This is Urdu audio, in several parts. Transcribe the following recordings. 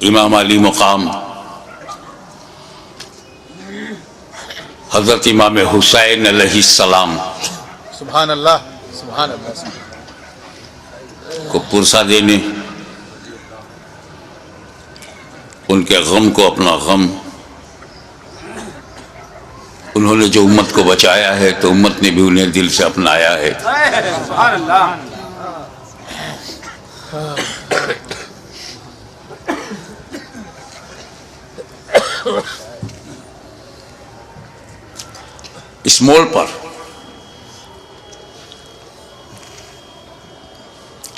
امام علی مقام حضرت امام حسین علیہ السلام سبحان اللہ سبحان اللہ کو پرسا دینے، ان کے غم کو اپنا غم، انہوں نے جو امت کو بچایا ہے تو امت نے بھی انہیں دل سے اپنایا ہے۔ سبحان اللہ۔ اس موڑ پر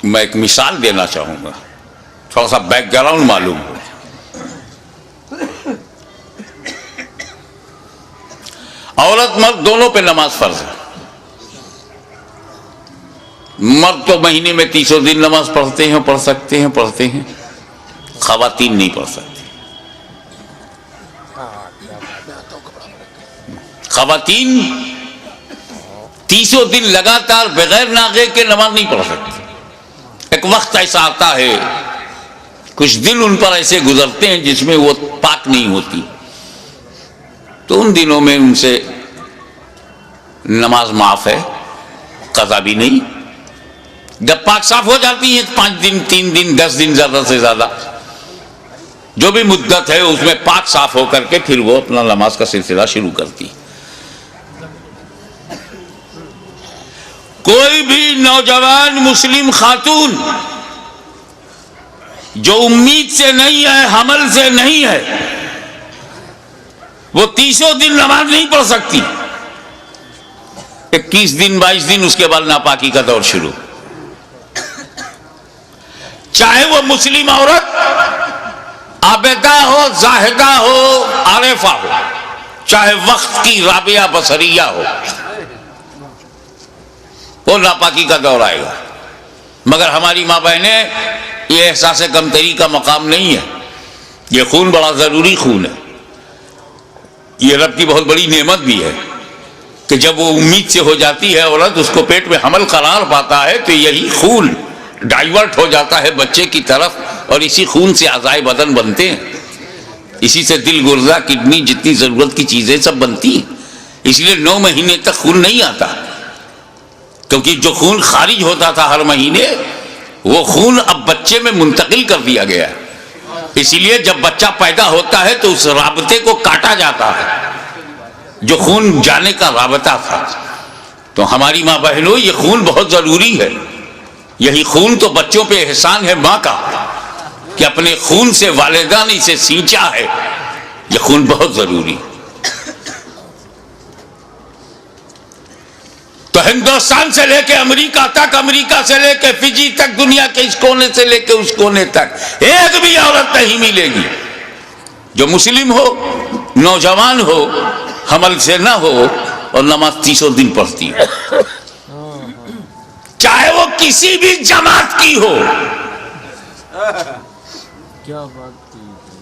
میں ایک مثال دینا چاہوں گا، تھوڑا سا بیک گراؤنڈ معلوم ہو۔ عورت مرد دونوں پہ نماز فرض ہے۔ مرد تو مہینے میں 300 دن نماز پڑھتے ہیں، خواتین نہیں پڑھ سکتی۔ خواتین 300 دن لگاتار بغیر ناغے کے نماز نہیں پڑھ سکتی۔ ایک وقت ایسا آتا ہے، کچھ دن ان پر ایسے گزرتے ہیں جس میں وہ پاک نہیں ہوتی، تو ان دنوں میں ان سے نماز معاف ہے، قضا بھی نہیں۔ جب پاک صاف ہو جاتی ہیں 5 دن 3 دن 10 دن زیادہ سے زیادہ جو بھی مدت ہے اس میں پاک صاف ہو کر کے پھر وہ اپنا نماز کا سلسلہ شروع کرتی۔ کوئی بھی نوجوان مسلم خاتون جو امید سے نہیں ہے، حمل سے نہیں ہے، وہ 300 دن نماز نہیں پڑھ سکتی۔ 21 دن 22 دن اس کے بعد ناپاکی کا دور شروع، چاہے وہ مسلم عورت عابدہ ہو، زاہدہ ہو، عارفہ ہو، چاہے وقت کی رابعہ بصریہ ہو، وہ ناپاکی کا دور آئے گا۔ مگر ہماری ماں بہنیں، یہ احساس کمتری کا مقام نہیں ہے، یہ خون بڑا ضروری خون ہے، یہ رب کی بہت بڑی نعمت بھی ہے کہ جب وہ امید سے ہو جاتی ہے عورت، اس کو پیٹ میں حمل قرار پاتا ہے تو یہی خون ڈائیورٹ ہو جاتا ہے بچے کی طرف، اور اسی خون سے اعضائے بدن بنتے ہیں، اسی سے دل، گردہ، کڈنی، جتنی ضرورت کی چیزیں سب بنتی ہیں۔ اس لیے 9 مہینے تک خون نہیں آتا، کیونکہ جو خون خارج ہوتا تھا ہر مہینے، وہ خون اب بچے میں منتقل کر دیا گیا ہے۔ اسی لیے جب بچہ پیدا ہوتا ہے تو اس رابطے کو کاٹا جاتا ہے جو خون جانے کا رابطہ تھا۔ تو ہماری ماں بہنوں، یہ خون بہت ضروری ہے، یہی خون تو بچوں پہ احسان ہے ماں کا کہ اپنے خون سے والدہ نے اسے سینچا ہے، یہ خون بہت ضروری۔ تو ہندوستان سے لے کے امریکہ تک، امریکہ سے لے کے فجی تک، دنیا کے اس کونے سے لے کے اس کونے تک ایک بھی عورت نہیں ملے گی جو مسلم ہو، نوجوان ہو، حمل سے نہ ہو اور نماز 300 دن پڑھتی ہو، چاہے وہ کسی بھی جماعت کی ہو،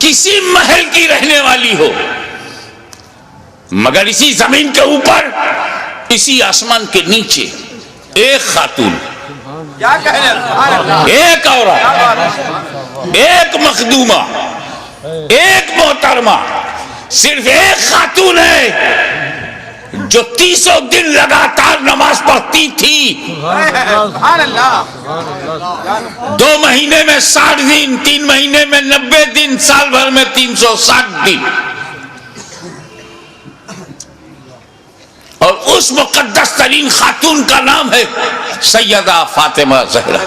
کسی محل کی رہنے والی ہو، مگر اسی زمین کے اوپر، اسی آسمان کے نیچے ایک خاتون، ایک عورت، ایک مخدومہ، ایک محترمہ، صرف ایک خاتون ہے جو 300 دن لگاتار نماز پڑھتی تھی۔ 2 مہینے میں 60 دن، 3 مہینے میں 90 دن، سال بھر میں 360 دن، اور اس مقدس ترین خاتون کا نام ہے سیدہ فاطمہ زہرا۔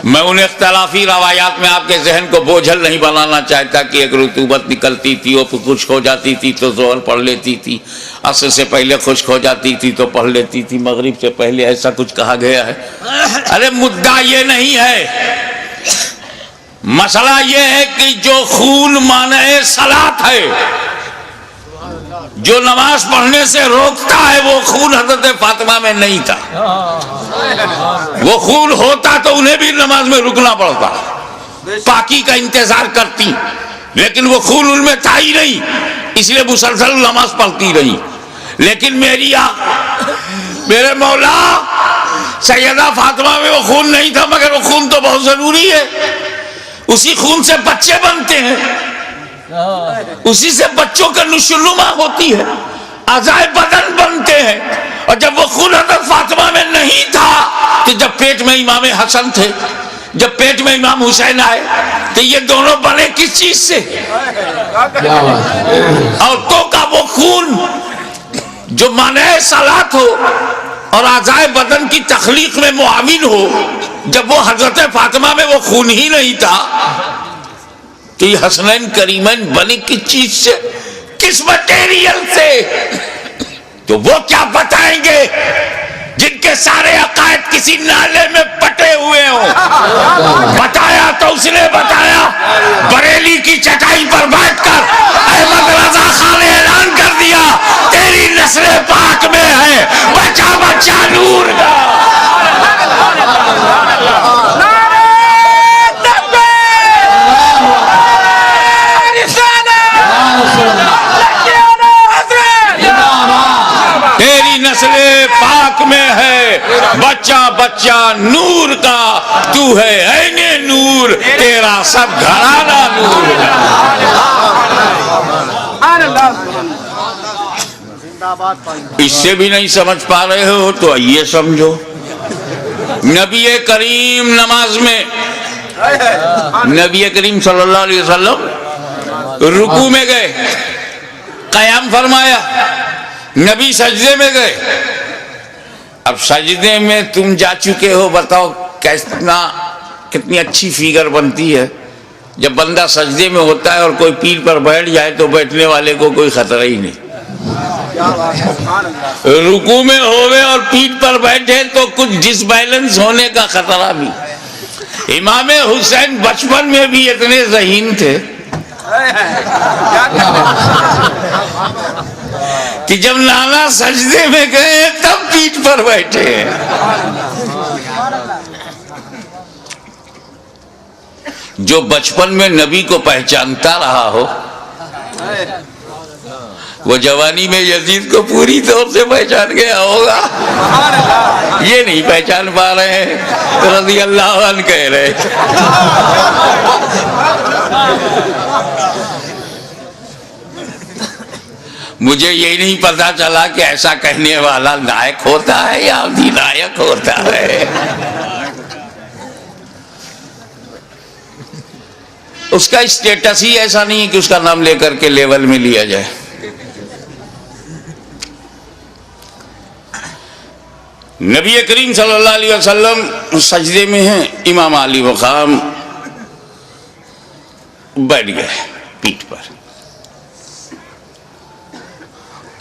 میں ان اختلافی روایات میں آپ کے ذہن کو بوجھل نہیں بنانا چاہتا کہ ایک رطوبت نکلتی تھی، وہ خشک ہو جاتی تھی تو ظہر پڑھ لیتی تھی، عصر سے پہلے خشک ہو جاتی تھی تو پڑھ لیتی تھی، مغرب سے پہلے، ایسا کچھ کہا گیا ہے۔ ارے مدعا یہ نہیں ہے، مسئلہ یہ ہے کہ جو خون مانع صلاۃ ہے، جو نماز پڑھنے سے روکتا ہے، وہ خون حضرت فاطمہ میں نہیں تھا۔ وہ خون ہوتا تو انہیں بھی نماز میں رکنا پڑتا، پاکی کا انتظار کرتی، لیکن وہ خون ان میں تھا ہی نہیں، اس لیے مسلسل نماز پڑھتی رہی۔ لیکن میرے مولا سیدہ فاطمہ میں وہ خون نہیں تھا، مگر وہ خون تو بہت ضروری ہے، اسی خون سے بچے بنتے ہیں، اسی سے بچوں کا نشوونما ہوتی ہے، اعضائے بدن بنتے ہیں. اور جب وہ خون حضرت فاطمہ میں نہیں تھا تو جب پیٹ میں امام حسن تھے، جب پیٹ میں امام حسین آئے تو یہ دونوں بنے کس چیز سے؟ عورتوں کا وہ خون جو مانع صلات ہو اور اعضائے بدن کی تخلیق میں معاون ہو، جب وہ حضرت فاطمہ میں وہ خون ہی نہیں تھا تو یہ حسنین کریمین بنے کس چیز سے، کس مٹیریل سے؟ تو وہ کیا بتائیں گے جن کے سارے عقائد کسی نالے میں پٹے ہوئے ہوں؟ بتایا تو اس نے بتایا، بریلی کی چٹائی پر بیٹھ کر احمد رضا خان نے اعلان کر دیا تیری نسل پاک میں ہے بچہ بچہ نور کا. تیری نسل پاک میں ہے بچہ بچہ نور کا، تو ہے عین نور، تیرا سب گھرانہ نور کا. اس سے بھی نہیں سمجھ پا رہے ہو تو یہ سمجھو، نبی کریم نماز میں، نبی کریم صلی اللہ علیہ وسلم رکوع میں گئے، قیام فرمایا، نبی سجدے میں گئے. اب سجدے میں تم جا چکے ہو، بتاؤ کتنی اچھی فیگر بنتی ہے جب بندہ سجدے میں ہوتا ہے اور کوئی پیر پر بیٹھ جائے تو بیٹھنے والے کو کوئی خطرہ ہی نہیں. رکوع میں ہوئے اور پیٹھ پر بیٹھے تو کچھ ڈس بیلنس ہونے کا خطرہ بھی. امام حسین بچپن میں بھی اتنے ذہین تھے کہ جب نانا سجدے میں گئے تب پیٹھ پر بیٹھے ہیں. جو بچپن میں نبی کو پہچانتا رہا ہو وہ جوانی میں یزید کو پوری طور سے پہچان گیا ہوگا. یہ نہیں پہچان پا رہے ہیں، رضی اللہ عنہ کہہ رہے. مجھے یہ نہیں پتا چلا کہ ایسا کہنے والا نائک ہوتا ہے یا ادھینائک ہوتا ہے. اس کا اسٹیٹس ہی ایسا نہیں ہے کہ اس کا نام لے کر کے لیول میں لیا جائے. نبی کریم صلی اللہ علیہ وسلم سجدے میں ہیں، امام علی مقام بیٹھ گئے پیٹھ پر.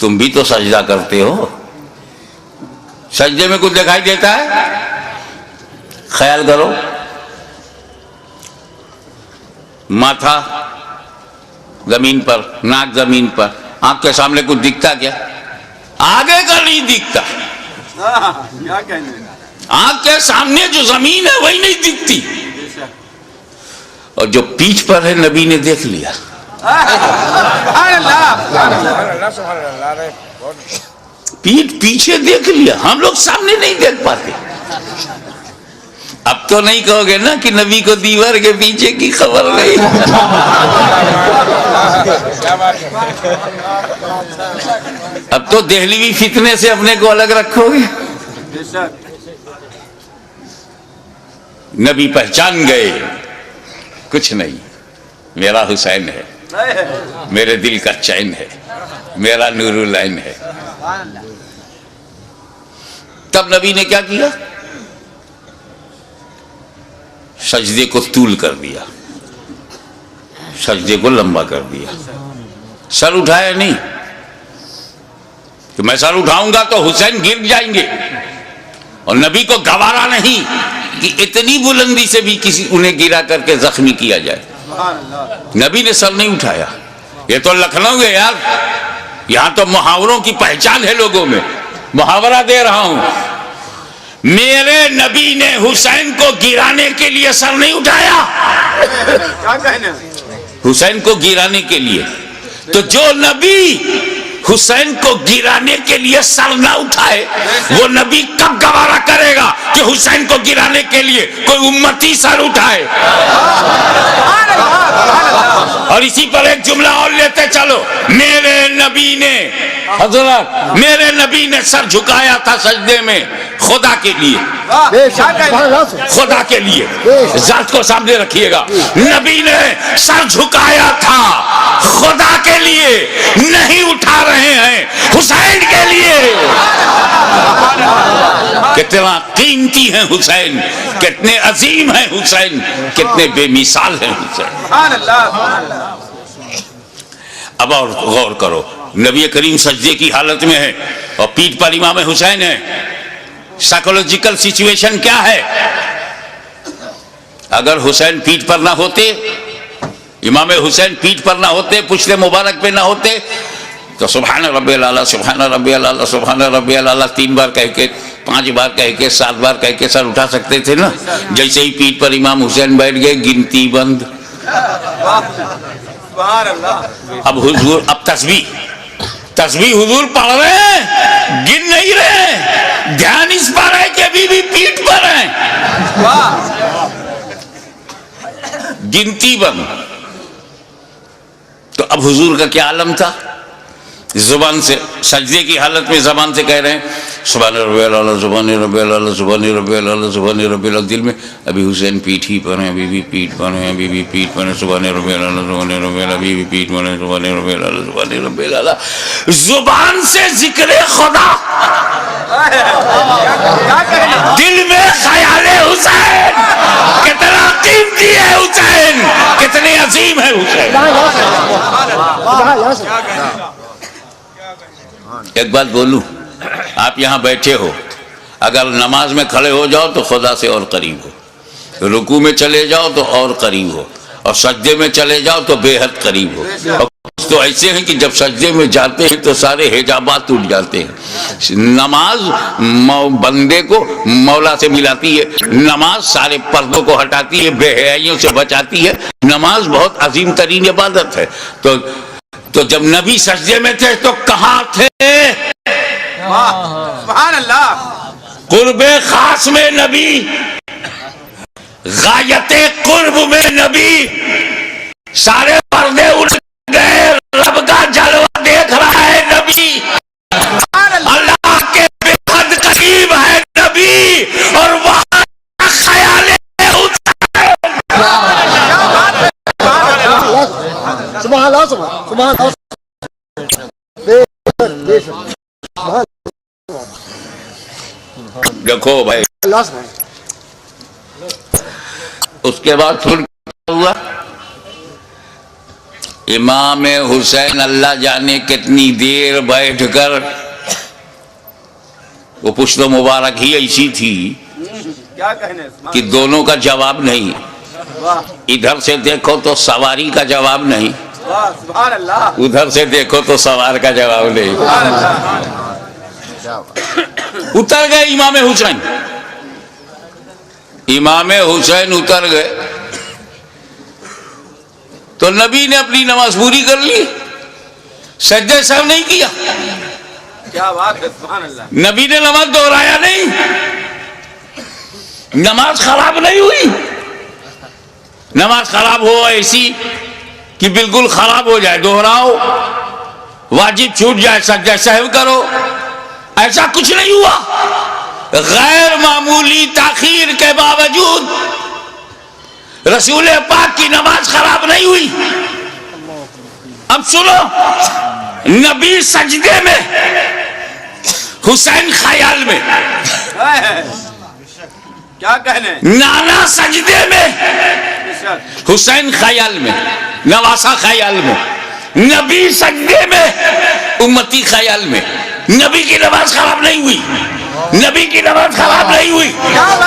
تم بھی تو سجدہ کرتے ہو، سجدے میں کچھ دکھائی دیتا ہے؟ خیال کرو، ماتھا زمین پر، ناک زمین پر، آنکھ کے سامنے کچھ دکھتا کیا؟ آگے کا نہیں دکھتا. آنکھ کے سامنے جو زمین ہے وہی نہیں دکھتی، اور جو پیٹھ پر ہے نبی نے دیکھ لیا. پیٹھ پیچھے دیکھ لیا، ہم لوگ سامنے نہیں دیکھ پاتے. اب تو نہیں کہو گے نا کہ نبی کو دیوار کے پیچھے کی خبر نہیں. اب تو دہلوی فتنے سے اپنے کو الگ رکھو گے. نبی پہچان گئے، کچھ نہیں، میرا حسین ہے، میرے دل کا چین ہے، میرا نور العین ہے. تب نبی نے کیا کیا؟ سجدے کو طول کر دیا، سجدے کو لمبا کر دیا. سر اٹھایا نہیں کہ میں سر اٹھاؤں گا تو حسین گر جائیں گے، اور نبی کو گوارا نہیں کہ اتنی بلندی سے بھی انہیں گرا کر کے زخمی کیا جائے. نبی نے سر نہیں اٹھایا. یہ تو لکھنؤ ہے یار، یہاں تو محاوروں کی پہچان ہے لوگوں میں. محاورہ دے رہا ہوں، میرے نبی نے حسین کو گرانے کے لیے سر نہیں اٹھایا. حسین کو گرانے کے لیے. تو جو نبی حسین کو گرانے کے لیے سر نہ اٹھائے، وہ نبی کب گوارا کرے گا کہ حسین کو گرانے کے لیے کوئی امتی سر اٹھائے؟ اور اسی پر ایک جملہ اور لیتے چلو، میرے نبی نے، حضرت میرے نبی نے سر جھکایا تھا سجدے میں خدا کے لیے، خدا کے لیے، ذات کو سامنے رکھیے گا، نبی نے سر جھکایا تھا خدا کے لیے، نہیں اٹھا رہے ہیں حسین کے لیے۔ کتنا قیمتی ہیں حسین، کتنے عظیم ہیں حسین، کتنے بے مثال ہیں حسین۔ اب اور غور کرو، نبی کریم سجدے کی حالت میں ہے اور پیٹھ پر امام حسین ہے، سائیکولوجیکل سچویشن کیا ہے؟ اگر حسین پیٹھ پر نہ ہوتے، امام حسین پیٹھ پر نہ ہوتے، پشت مبارک پہ نہ ہوتے، تو سبحان ربی الاعلیٰ، سبحان ربی الاعلیٰ، سبحان ربی الاعلیٰ 3 بار کہہ کے، 5 بار کہہ کے، 7 بار کہہ کے سر اٹھا سکتے تھے نا۔ جیسے ہی پیٹھ پر امام حسین بیٹھ گئے، گنتی بند۔ اب حضور، اب تسبیح حضور پڑھ رہے ہیں، گن نہیں رہے، دھیان اس پر ہے کہ ابھی بھی پیٹھ پر ہیں، گنتی بند۔ تو اب حضور کا کیا عالم تھا؟ زبان سے، سجدے کی حالت میں زبان سے کہہ رہے ہیں سبحان ربی الاعلیٰ، سبحان ربی الاعلیٰ، سبحان ربی الاعلیٰ، سبحان ربی الاعلیٰ، دل میں ابھی حسین پیٹھ ہی پر ہیں، ابھی بھی پیٹھ پر ہیں، ابھی بھی پیٹھ پر ہیں، سبحان ربی الاعلیٰ، سبحان ربی الاعلیٰ، ابھی بھی پیٹھ پر ہیں، سبحان ربی الاعلیٰ، سبحان ربی الاعلیٰ۔ زبان سے ذکر خدا، دل میں خیال حسین، کتنا قیمتی ہے حسین، کتنے عظیم ہے حسین۔ ایک بات بولوں، آپ یہاں بیٹھے ہو، اگر نماز میں کھڑے ہو جاؤ تو خدا سے اور قریب ہو، رکوع میں چلے جاؤ تو اور قریب ہو، اور سجدے میں چلے جاؤ تو بے حد قریب ہو۔ اور کچھ تو ایسے ہیں کہ جب سجدے میں جاتے ہیں تو سارے حجابات ٹوٹ جاتے ہیں۔ نماز بندے کو مولا سے ملاتی ہے، نماز سارے پردوں کو ہٹاتی ہے، بے حیائیوں سے بچاتی ہے، نماز بہت عظیم ترین عبادت ہے۔ تو جب نبی سجدے میں تھے تو کہاں تھے؟ سبحان اللہ، قرب خاص میں نبی، غایت قرب میں نبی، سارے پردے اٹھ گئے، رب کا جلوہ دیکھ رہا ہے نبی، اللہ کے بے حد قریب ہے نبی، اور وہاں خیال سبحان اللہ، سبحان اللہ۔ دیکھو بھائی، اس کے بعد پھر کیا ہوا؟ امام حسین اللہ جانے کتنی دیر بیٹھ کر، وہ پشت مبارک ہی ایسی تھی کہ دونوں کا جواب نہیں، ادھر سے دیکھو تو سواری کا جواب نہیں، ادھر سے دیکھو تو سوار کا جواب نہیں۔ اتر گئے امام حسین، امام حسین اتر گئے تو نبی نے اپنی نماز پوری کر لی، سجدہ سہو نہیں کیا، کیا بات ہے، سبحان اللہ۔ نبی نے نماز دہرایا نہیں، نماز خراب نہیں ہوئی، نماز خراب ہو ایسی کہ بالکل خراب ہو جائے، دہراؤ، واجب چھوٹ جائے، سجدہ سہو کرو، ایسا کچھ نہیں ہوا۔ غیر معمولی تاخیر کے باوجود رسول پاک کی نماز خراب نہیں ہوئی۔ اب سنو، نبی سجدے میں، حسین خیال میں، کیا کہنے، نانا سجدے میں، حسین خیال میں، نواسا خیال میں، نبی سجدے میں، امتی خیال میں۔ نبی کی نماز خراب نہیں ہوئی، نبی کی نماز خراب نہیں ہوئی۔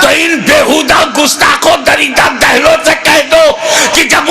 تو ان بےہودہ گستاخوں دریدہ دہلوں سے کہہ دو کہ جب